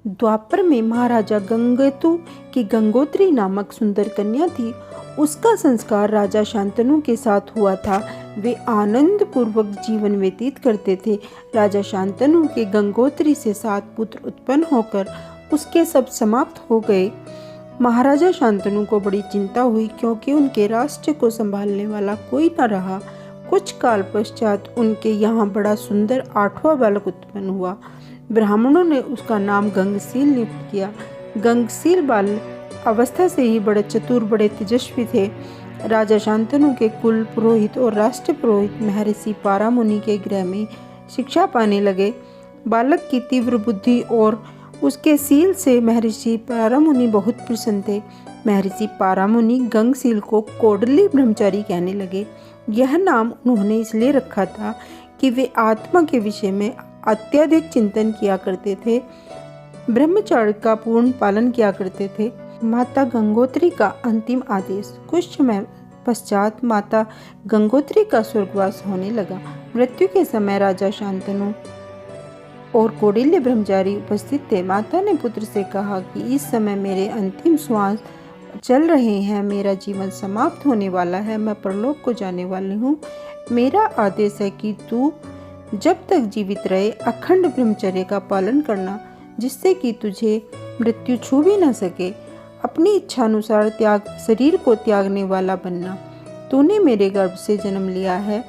द्वापर में महाराजा गंगेतु की गंगोत्री नामक सुंदर कन्या थी। उसका संस्कार राजा शांतनु के साथ हुआ था। वे आनंद पूर्वक जीवन व्यतीत करते थे। राजा शांतनु के गंगोत्री से 7 पुत्र उत्पन्न होकर उसके सब समाप्त हो गए। महाराजा शांतनु को बड़ी चिंता हुई, क्योंकि उनके राष्ट्र को संभालने वाला कोई न रहा। कुछ काल पश्चात उनके यहाँ बड़ा सुंदर 8वां बालक उत्पन्न हुआ। ब्राह्मणों ने उसका नाम गंगशील नियुक्त किया। गंगशील बाल अवस्था से ही बड़े चतुर, बड़े तेजस्वी थे। राजा शांतनु के कुल पुरोहित और राष्ट्र पुरोहित महर्षि पारामुनि के गृह में शिक्षा पाने लगे। बालक की तीव्र बुद्धि और उसके सील से महर्षि पारामुनि बहुत प्रसन्न थे। महर्षि पारामुनि गंगशील को कोडली ब्रह्मचारी कहने लगे। यह नाम उन्होंने इसलिए रखा था कि वे आत्मा के विषय में अत्यधिक चिंतन किया करते थे, ब्रह्मचर्य का पूर्ण पालन किया करते थे। माता गंगोत्री का अंतिम आदेश। कुछ समय पश्चात माता गंगोत्री का स्वर्गवास होने लगा। मृत्यु के समय राजा शांतनु और कौटिल्य ब्रह्मचारी उपस्थित थे। माता ने पुत्र से कहा कि इस समय मेरे अंतिम श्वास चल रहे हैं, मेरा जीवन समाप्त होने वाला है, मैं परलोक को जाने वाली हूँ। मेरा आदेश है कि तू जब तक जीवित रहे अखंड ब्रह्मचर्य का पालन करना, जिससे कि तुझे मृत्यु छू भी न सके। अपनी इच्छानुसार शरीर को त्यागने वाला बनना। तूने मेरे गर्भ से जन्म लिया है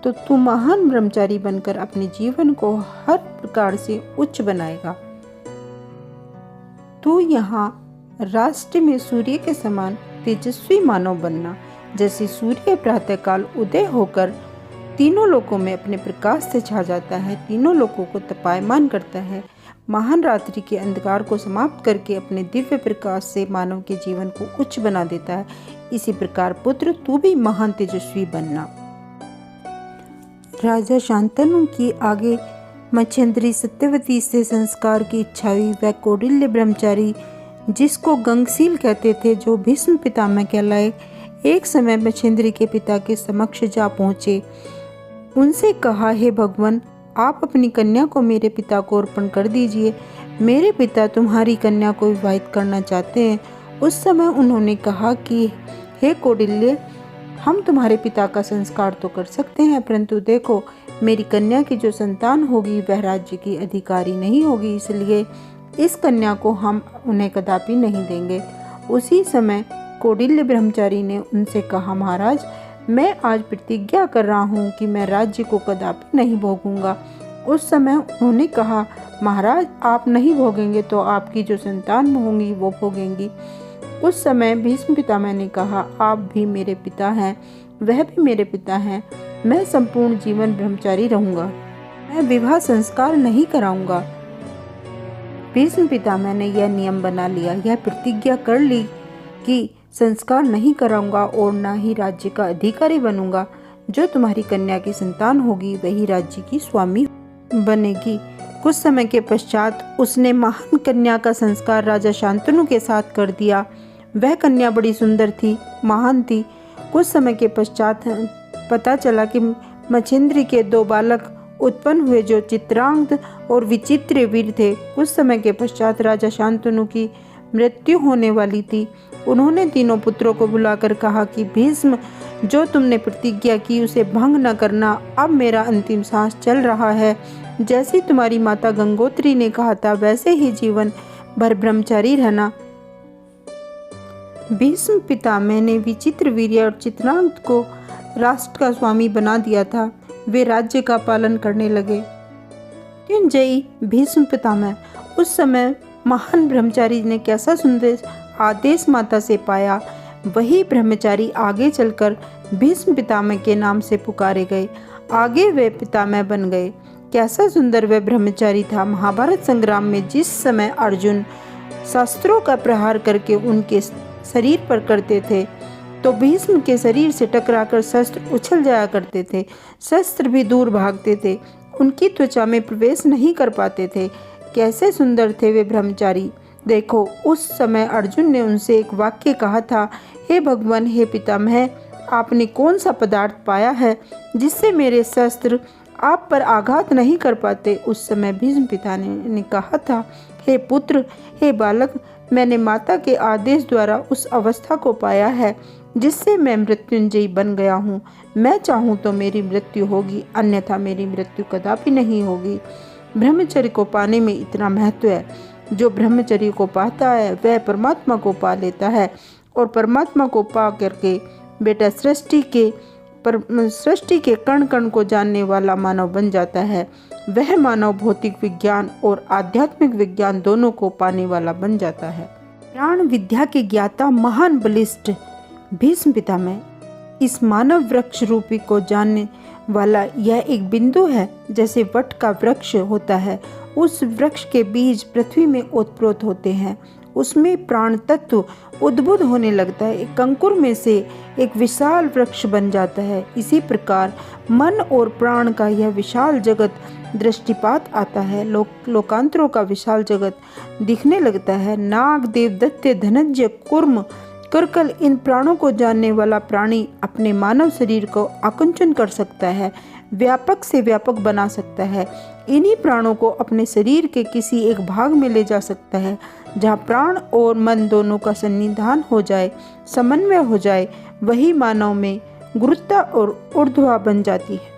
तो तू महान ब्रह्मचारी बनकर अपने जीवन को हर प्रकार से उच्च बनाएगा। तू यहाँ राष्ट्र में सूर्य के समान तेजस्वी मानव बनना। जैसे सूर्य प्रातःकाल उदय होकर तीनों लोकों में अपने प्रकाश से छा जाता है, तीनों लोकों को तपायमान करता है, महान रात्रि के अंधकार को समाप्त करके अपने दिव्य प्रकाश से मानव के जीवन को उच्च बना देता है, इसी प्रकार पुत्र तू भी महान तेजस्वी बनना। राजा शांतनु की आगे मच्छेंद्री सत्यवती से संस्कार की इच्छा हुई। वह कौटिल्य ब्रह्मचारी, जिसको गंगशील कहते थे, जो भीष्म पितामह कहलाए, एक समय मच्छेंद्री के पिता के समक्ष जा पहुँचे। उनसे कहा, हे भगवान, आप अपनी कन्या को मेरे पिता को अर्पण कर दीजिए। मेरे पिता तुम्हारी कन्या को विवाहित करना चाहते हैं। उस समय उन्होंने कहा कि हे कौटिल्य, हम तुम्हारे पिता का संस्कार तो कर सकते हैं, परंतु देखो, मेरी कन्या की जो संतान होगी वह राज्य की अधिकारी नहीं होगी, इसलिए इस कन्या को हम उन्हें कदापि नहीं देंगे। उसी समय कौटिल्य ब्रह्मचारी ने उनसे कहा, महाराज, मैं आज प्रतिज्ञा कर रहा हूँ कि मैं राज्य को कदापि नहीं भोगूंगा। उस समय उन्होंने कहा, महाराज, आप नहीं भोगेंगे तो आपकी जो संतान होंगी वो भोगेंगी। उस समय भीष्म पितामह ने कहा, आप भी मेरे पिता हैं, वह भी मेरे पिता हैं, मैं संपूर्ण जीवन ब्रह्मचारी रहूंगा, मैं विवाह संस्कार नहीं कराऊंगा। भीष्म पितामह ने यह नियम बना लिया, यह प्रतिज्ञा कर ली कि संस्कार नहीं कराऊंगा और ना ही राज्य का अधिकारी बनूंगा। जो तुम्हारी कन्या की संतान होगी वही राज्य की स्वामी बनेगी। कुछ समय के पश्चात उसने महान कन्या का संस्कार राजा शांतनु के साथ कर दिया। वह कन्या बड़ी सुंदर थी, महान थी। कुछ समय के पश्चात पता चला कि मच्छेंद्री के 2 बालक उत्पन्न हुए, जो चित्रांगद और विचित्र वीर थे। कुछ समय के पश्चात राजा शांतनु की मृत्यु होने वाली थी। उन्होंने तीनों पुत्रों को बुलाकर कहा कि भीष्म, जो तुमने प्रतिज्ञा की उसे भंग न करना। अब मेरा अंतिम सांस चल रहा है। जैसी तुम्हारी माता गंगोत्री ने कहा था, वैसे ही जीवन भर ब्रह्मचारी रहना। भीष्म पितामह ने विचित्र वीर्य और चित्रांगद को राष्ट्र का स्वामी बना दिया था। वे राज्य का पालन करने लगे। मृत्युंजयी भीष्म पितामह। उस समय महान ब्रह्मचारी ने कैसा सुंदर आदेश माता से पाया, वही ब्रह्मचारी आगे चलकर भीष्म पितामह के नाम से पुकारे गए। आगे वे पितामह बन गए। कैसा सुंदर वह ब्रह्मचारी था। महाभारत संग्राम में जिस समय अर्जुन शस्त्रों का प्रहार करके उनके शरीर पर करते थे, तो भीष्म के शरीर से टकराकर शस्त्र उछल जाया करते थे। शस्त्र भी दूर भागते थे, उनकी त्वचा में प्रवेश नहीं कर पाते थे। कैसे सुंदर थे वे ब्रह्मचारी। देखो, उस समय अर्जुन ने उनसे एक वाक्य कहा था, हे भगवान, हे पितामह, आपने कौन सा पदार्थ पाया है जिससे मेरे शस्त्र आप पर आघात नहीं कर पाते। उस समय भीष्म पिता ने कहा था, हे पुत्र, हे बालक, मैंने माता के आदेश द्वारा उस अवस्था को पाया है जिससे मैं मृत्युंजयी बन गया हूँ। मैं चाहूँ तो मेरी मृत्यु होगी, अन्यथा मेरी मृत्यु कदापि नहीं होगी। ब्रह्मचर्य को पाने में इतना महत्व है। जो ब्रह्मचर्य को पाता है वह परमात्मा को पा लेता है, और परमात्मा को पा करके बेटा सृष्टि के कण कण को जानने वाला मानव बन जाता है। वह मानव भौतिक विज्ञान और आध्यात्मिक विज्ञान दोनों को पाने वाला बन जाता है। प्राण विद्या के ज्ञाता महान बलिष्ठ भीष्म पितामह इस मानव वृक्ष रूपी को जानने वाला यह एक बिंदु है। जैसे वट का वृक्ष होता है, उस वृक्ष के बीज पृथ्वी में ओतप्रोत होते हैं, उसमें प्राण तत्व उद्भुत होने लगता है, एक अंकुर में से एक विशाल वृक्ष बन जाता है। इसी प्रकार मन और प्राण का यह विशाल जगत दृष्टिपात आता है। लोकांतरों का विशाल जगत दिखने लगता है। नाग, देवदत्त, धनंजय, कुर्म, कर्कल, इन प्राणों को जानने वाला प्राणी अपने मानव शरीर को आकुंचन कर सकता है, व्यापक से व्यापक बना सकता है। इन्हीं प्राणों को अपने शरीर के किसी एक भाग में ले जा सकता है जहाँ प्राण और मन दोनों का सन्निधान हो जाए, समन्वय हो जाए। वही मानव में गुरुत्वा और ऊर्ध्वा बन जाती है।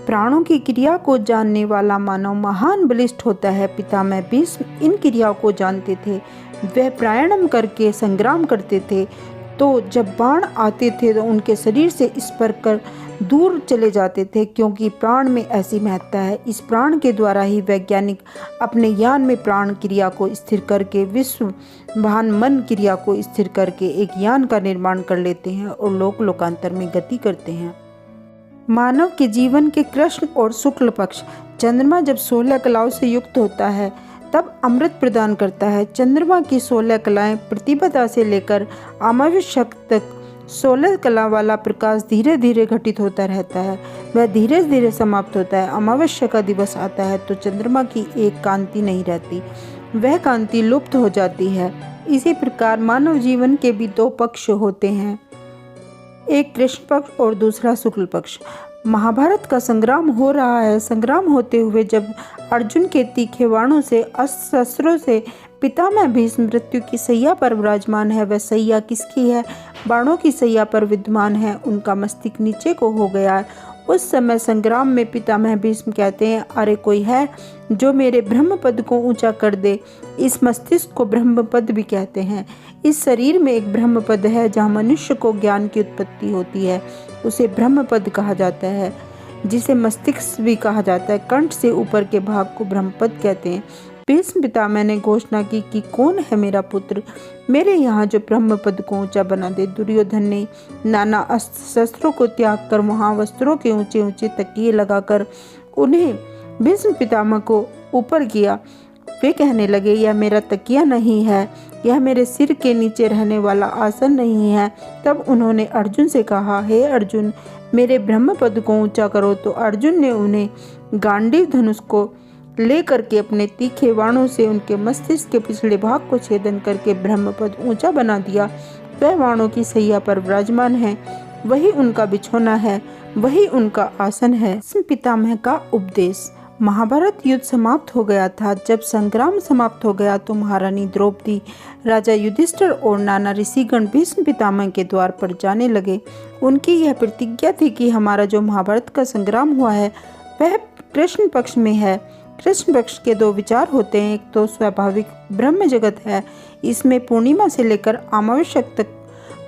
प्राणों की क्रिया को जानने वाला मानव महान बलिष्ठ होता है। पितामह भीष्म इन क्रियाओं को जानते थे। वह प्राणायाम करके संग्राम करते थे, तो जब बाण आते थे तो उनके शरीर से स्पर्श कर दूर चले जाते थे, क्योंकि प्राण में ऐसी महत्ता है। इस प्राण के द्वारा ही वैज्ञानिक अपने यान में प्राण क्रिया को स्थिर करके विश्व भान मन क्रिया को स्थिर करके एक यान का निर्माण कर लेते हैं और लोकांतर में गति करते हैं। मानव के जीवन के कृष्ण और शुक्ल पक्ष। चंद्रमा जब 16 कलाओं से युक्त होता है तब अमृत प्रदान करता है। चंद्रमा की 16 कलाएं प्रतिपदा से लेकर अमावस्या तक 16 कला वाला प्रकाश धीरे धीरे घटित होता रहता है। वह धीरे धीरे समाप्त होता है। अमावस्या का दिवस आता है तो चंद्रमा की एक कांति नहीं रहती, वह कांति लुप्त हो जाती है। इसी प्रकार मानव जीवन के भी दो पक्ष होते हैं, एक कृष्ण पक्ष और दूसरा शुक्ल पक्ष। महाभारत का संग्राम हो रहा है। संग्राम होते हुए जब अर्जुन के तीखे बाणों से अस्त्र शस्त्रों से पितामह भीष्म मृत्यु की सैया पर विराजमान है। वह सैया किसकी है? बाणों की सैया पर विद्यमान है। उनका मस्तिष्क नीचे को हो गया है। उस समय संग्राम में पितामह भीष्म कहते हैं, अरे कोई है जो मेरे ब्रह्म पद को ऊंचा कर दे। इस मस्तिष्क को ब्रह्म पद भी कहते हैं। इस शरीर में एक ब्रह्म पद है जहाँ मनुष्य को ज्ञान की उत्पत्ति होती है, उसे ब्रह्म पद कहा जाता है, जिसे मस्तिष्क भी कहा जाता है। कंठ से ऊपर के भाग को ब्रह्म पद कहते हैं। भीष्म पितामह ने घोषणा की कि कौन है मेरा पुत्र, मेरे यहाँ जो ब्रह्म पद को ऊंचा बना दे। दुर्योधन ने नाना अस्त्र शस्त्रों को त्याग कर वहाँ वस्त्रों के ऊंचे ऊंचे तकिए लगाकर उन्हें भीष्म पितामह को ऊपर किया। वे कहने लगे, यह मेरा तकिया नहीं है, यह मेरे सिर के नीचे रहने वाला आसन नहीं है। तब उन्होंने अर्जुन से कहा, हे अर्जुन, मेरे ब्रह्म पद को ऊंचा करो। तो अर्जुन ने उन्हें गांडीव धनुष को ले करके अपने तीखे बाणों से उनके मस्तिष्क के पिछले भाग को छेदन करके ब्रह्म पद ऊंचा बना दिया। वह बाणों की सैया पर विराजमान है, वही उनका बिछौना है, वही उनका आसन है। पितामह का उपदेश। महाभारत युद्ध समाप्त हो गया था। जब संग्राम समाप्त हो गया तो महारानी द्रौपदी, राजा युधिष्ठिर और नाना ऋषिगण भीष्म पितामह के द्वार पर जाने लगे। उनकी यह प्रतिज्ञा थी कि हमारा जो महाभारत का संग्राम हुआ है वह कृष्ण पक्ष में है। कृष्ण पक्ष के दो विचार होते हैं, एक तो स्वाभाविक ब्रह्म जगत है, इसमें पूर्णिमा से लेकर अमावस्या तक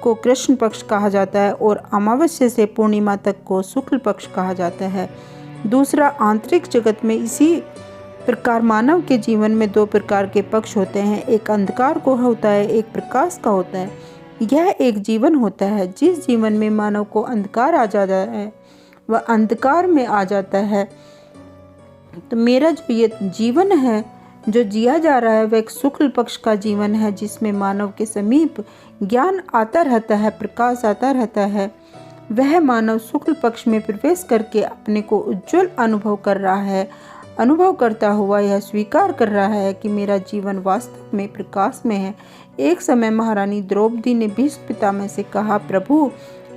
को कृष्ण पक्ष कहा जाता है और अमावस्या से पूर्णिमा तक को शुक्ल पक्ष कहा जाता है। दूसरा आंतरिक जगत में। इसी प्रकार मानव के जीवन में दो प्रकार के पक्ष होते हैं, एक अंधकार को होता है, एक प्रकाश का होता है। यह एक जीवन होता है। जिस जीवन में मानव को अंधकार आ जाता है वह अंधकार में आ जाता है। तो मेरा जो ये जीवन है जो जिया जा रहा है वह एक शुक्ल पक्ष का जीवन है, जिसमें मानव के समीप ज्ञान आता रहता है, प्रकाश आता रहता है। वह मानव शुक्ल पक्ष में प्रवेश करके अपने को उज्जवल अनुभव कर रहा है। अनुभव करता हुआ यह स्वीकार कर रहा है कि मेरा जीवन वास्तव में प्रकाश में है। एक समय महारानी द्रौपदी ने भीष्म पितामह से कहा, प्रभु,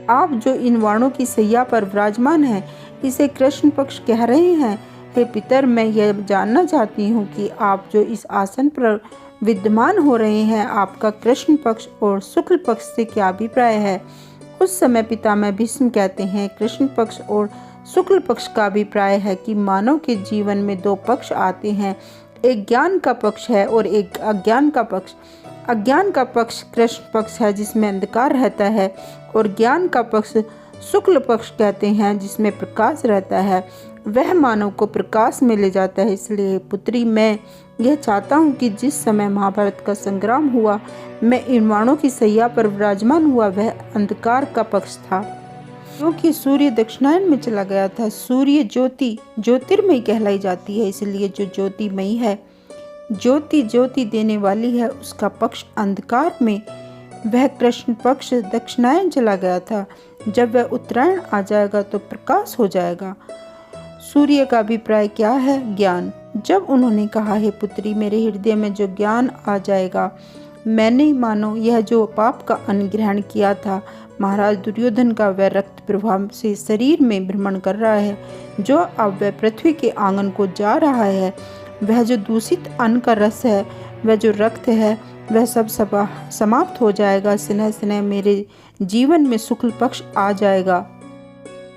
आप जो इन वाणों की सैया पर विराजमान है इसे कृष्ण पक्ष कह रहे हैं। हे पितर, मैं यह जानना चाहती हूँ कि आप जो इस आसन पर विद्यमान हो रहे हैं, आपका कृष्ण पक्ष और शुक्ल पक्ष से क्या अभिप्राय है। उस समय पितामह भीष्म कहते हैं, कृष्ण पक्ष और शुक्ल पक्ष का अभिप्राय है कि मानव के जीवन में दो पक्ष आते हैं, एक ज्ञान का पक्ष है और एक अज्ञान का पक्ष। अज्ञान का पक्ष कृष्ण पक्ष है जिसमें अंधकार रहता है, और ज्ञान का पक्ष शुक्ल पक्ष कहते हैं जिसमें प्रकाश रहता है। वह मानव को प्रकाश में ले जाता है। इसलिए पुत्री, मैं यह चाहता हूँ कि जिस समय महाभारत का संग्राम हुआ, मैं इन वाणों की सैया पर विराजमान हुआ, वह अंधकार का पक्ष था, क्योंकि सूर्य दक्षिणायन में चला गया था। सूर्य ज्योति ज्योतिर्मयी कहलाई जाती है, इसलिए जो ज्योतिमयी है, ज्योति देने वाली है, उसका पक्ष अंधकार में, वह कृष्ण पक्ष दक्षिणायन चला गया था। जब वह उत्तरायण आ जाएगा तो प्रकाश हो जाएगा। सूर्य का अभिप्राय क्या है? ज्ञान। जब उन्होंने कहा, हे पुत्री, मेरे हृदय में जो ज्ञान आ जाएगा, मैंने मानो यह जो पाप का अन्न ग्रहण किया था, महाराज दुर्योधन का वह रक्त प्रभाव से शरीर में भ्रमण कर रहा है, जो अब वह पृथ्वी के आंगन को जा रहा है, वह जो दूषित अन्न का रस है, वह जो रक्त है, वह सब समाप्त हो जाएगा। स्नेह स्नेह मेरे जीवन में शुक्ल पक्ष आ जाएगा।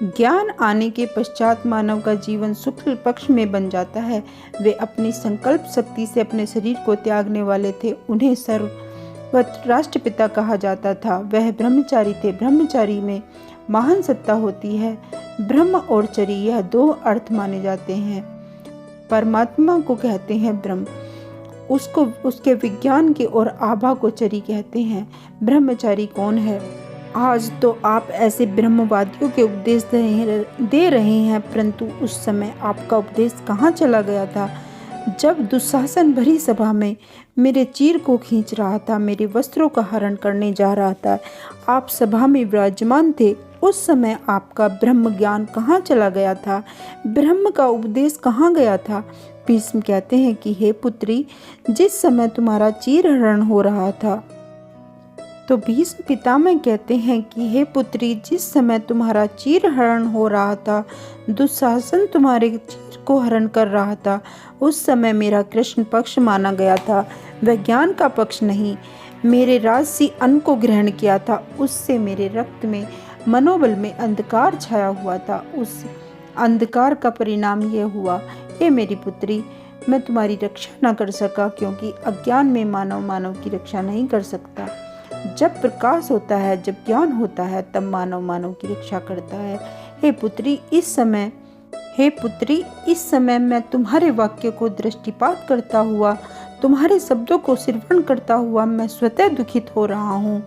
ज्ञान आने के पश्चात मानव का जीवन शुक्ल पक्ष में बन जाता है। वे अपनी संकल्प शक्ति से अपने शरीर को त्यागने वाले थे। उन्हें सर्वत्र राष्ट्रपिता कहा जाता था। वह ब्रह्मचारी थे। ब्रह्मचारी में महान सत्ता होती है। ब्रह्म और चरी, यह दो अर्थ माने जाते हैं। परमात्मा को कहते हैं ब्रह्म, उसको उसके विज्ञान के और आभा को चरी कहते हैं। ब्रह्मचारी कौन है? आज तो आप ऐसे ब्रह्मवादियों के उपदेश दे रहे हैं, परंतु उस समय आपका उपदेश कहाँ चला गया था? जब दुशासन भरी सभा में मेरे चीर को खींच रहा था, मेरे वस्त्रों का हरण करने जा रहा था, आप सभा में विराजमान थे। उस समय आपका ब्रह्म ज्ञान कहाँ चला गया था? ब्रह्म का उपदेश कहाँ गया था? भीष्म कहते हैं कि हे पुत्री, जिस समय तुम्हारा चीर हरण हो रहा था, तो भीष्म पितामह कहते हैं कि हे पुत्री, जिस समय तुम्हारा चीर हरण हो रहा था, दुशासन तुम्हारे चीर को हरण कर रहा था, उस समय मेरा कृष्ण पक्ष माना गया था, वह ज्ञान का पक्ष नहीं। मेरे राजसी अन्न को ग्रहण किया था, उससे मेरे रक्त में, मनोबल में अंधकार छाया हुआ था। उस अंधकार का परिणाम यह हुआ, हे मेरी पुत्री, मैं तुम्हारी रक्षा न कर सका, क्योंकि अज्ञान में मानव की रक्षा नहीं कर सकता। जब प्रकाश होता है, जब ज्ञान होता है, तब मानव की रक्षा करता है। हे पुत्री, इस समय मैं तुम्हारे वाक्य को दृष्टिपात करता हुआ, तुम्हारे शब्दों को श्रवण करता हुआ मैं स्वतः दुखित हो रहा हूँ।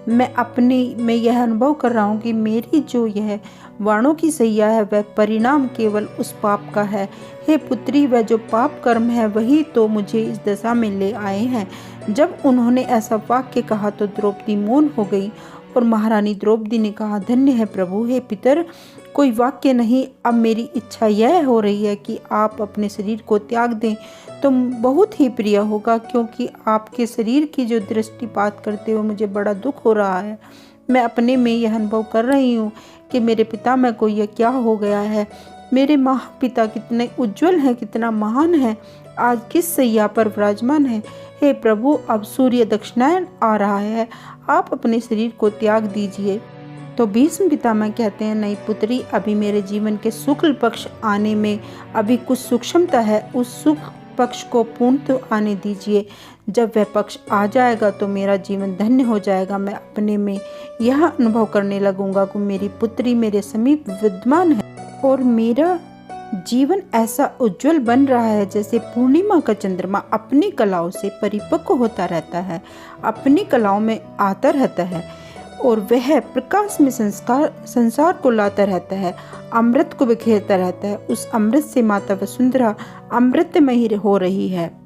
मैं अपने में यह अनुभव कर रहा हूँ कि मेरी जो यह वाणों की सैया है, वह परिणाम केवल उस पाप का है। हे पुत्री, वह जो पाप कर्म है, वही तो मुझे इस दशा में ले आए हैं। जब उन्होंने ऐसा वाक्य कहा तो द्रौपदी मौन हो गई, और महारानी द्रौपदी ने कहा, धन्य है प्रभु। हे पितर, कोई वाक्य नहीं, अब मेरी इच्छा यह हो रही है कि आप अपने शरीर को त्याग दें, तो बहुत ही प्रिय होगा, क्योंकि आपके शरीर की जो दृष्टिपात करते हुए मुझे बड़ा दुख हो रहा है। मैं अपने में यह अनुभव कर रही हूँ कि मेरे पितामह को यह क्या हो गया है। मेरे महापिता कितने उज्जवल हैं, कितना महान है, आज किस सैया पर विराजमान है। हे प्रभु, अब सूर्य दक्षिणायन आ रहा है, आप अपने शरीर को त्याग दीजिए। तो भीष्म पितामह कहते हैं, नहीं पुत्री, अभी मेरे जीवन के शुक्ल पक्ष आने में अभी कुछ सूक्ष्मता है, उस सुख पक्ष को पूर्णतः आने दीजिए। जब वह पक्ष आ जाएगा तो मेरा जीवन धन्य हो जाएगा। मैं अपने में यह अनुभव करने लगूंगा कि मेरी पुत्री मेरे समीप विद्यमान है, और मेरा जीवन ऐसा उज्जवल बन रहा है जैसे पूर्णिमा का चंद्रमा अपनी कलाओं से परिपक्व होता रहता है, अपनी कलाओं में आता रहता है, और वह प्रकाश में संसार को लाता रहता है, अमृत को बिखेरता रहता है। उस अमृत से माता वसुंधरा अमृतमयी हो रही है।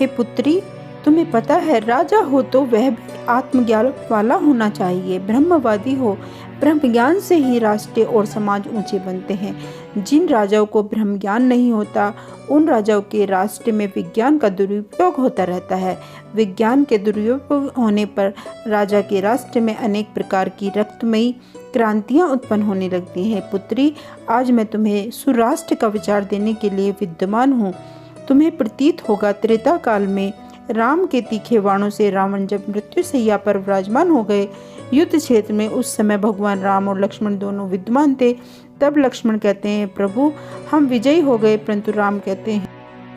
हे पुत्री, तुम्हें पता है, राजा हो तो वह भी आत्मज्ञान वाला होना चाहिए। ब्रह्मवादी हो, ब्रह्म ज्ञान से ही राष्ट्र और समाज ऊंचे बनते हैं। जिन राजाओं को ब्रह्म ज्ञान नहीं होता, उन राजाओं के राष्ट्र में विज्ञान का दुरुपयोग होता रहता है। विज्ञान के दुरुपयोग होने पर राजा के राष्ट्र में अनेक प्रकार की रक्तमयी क्रांतियां उत्पन्न होने लगती हैं। पुत्री, आज मैं तुम्हें सुराष्ट्र का विचार देने के लिए विद्यमान हूँ। तुम्हें प्रतीत होगा त्रेता काल में राम के तीखे बाणों से रावण जब मृत्यु सैया पर विराजमान हो गए युद्ध क्षेत्र में, उस समय भगवान राम और लक्ष्मण दोनों विद्यमान थे। तब लक्ष्मण कहते हैं, प्रभु हम विजयी हो गए। परंतु राम कहते हैं,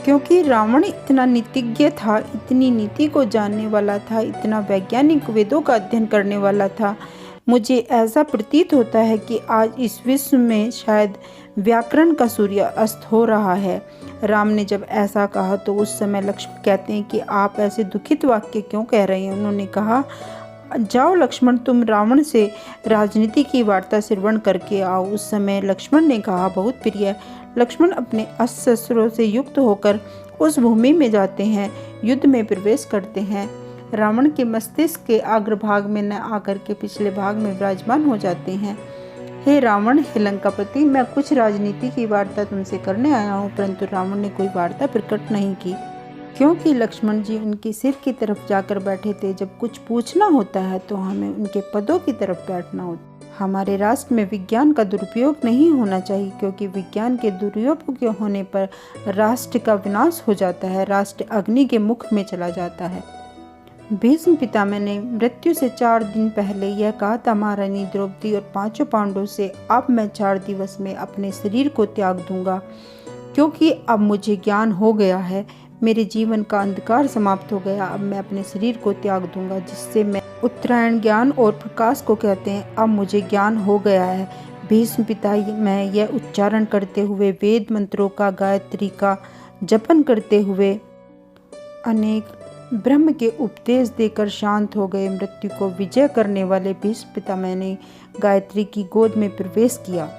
क्योंकि रावण इतना नीतिज्ञ था, इतनी नीति को जानने वाला था, इतना वैज्ञानिक वेदों का अध्ययन करने वाला था, मुझे ऐसा प्रतीत होता है कि आज इस विश्व में शायद व्याकरण का सूर्य अस्त हो रहा है। राम ने जब ऐसा कहा तो उस समय लक्ष्मण कहते हैं कि आप ऐसे दुखित वाक्य क्यों कह रहे हैं। उन्होंने कहा, जाओ लक्ष्मण, तुम रावण से राजनीति की वार्ता श्रवण करके आओ। उस समय लक्ष्मण ने कहा, बहुत प्रिय। लक्ष्मण अपने अस्त्र शस्त्रों से युक्त होकर उस भूमि में जाते हैं, युद्ध में प्रवेश करते हैं। रावण के मस्तिष्क के अग्रभाग में न आकर के पिछले भाग में विराजमान हो जाते हैं। हे रावण, हे लंकापति, मैं कुछ राजनीति की वार्ता तुमसे करने आया हूँ। परंतु रावण ने कोई वार्ता प्रकट नहीं की, क्योंकि लक्ष्मण जी उनके सिर की तरफ जाकर बैठे थे। जब कुछ पूछना होता है तो हमें उनके पदों की तरफ बैठना होता है। हमारे राष्ट्र में विज्ञान का दुरुपयोग नहीं होना चाहिए, क्योंकि विज्ञान के दुरुपयोग होने पर राष्ट्र का विनाश हो जाता है, राष्ट्र अग्नि के मुख में चला जाता है। भीष्म पितामह ने मृत्यु से 4 दिन पहले यह कहा था महारानी द्रौपदी और 5 पांडवों से, अब मैं 4 दिवस में अपने शरीर को त्याग दूंगा, क्योंकि अब मुझे ज्ञान हो गया है, मेरे जीवन का अंधकार समाप्त हो गया। अब मैं अपने शरीर को त्याग दूंगा, जिससे मैं उत्तरायण ज्ञान और प्रकाश को कहते हैं। अब मुझे ज्ञान हो गया है। भीष्म पितामह यह उच्चारण करते हुए वेद मंत्रों का, गायत्री का जपन करते हुए अनेक ब्रह्म के उपदेश देकर शांत हो गए। मृत्यु को विजय करने वाले भीष्म पितामह ने गायत्री की गोद में प्रवेश किया।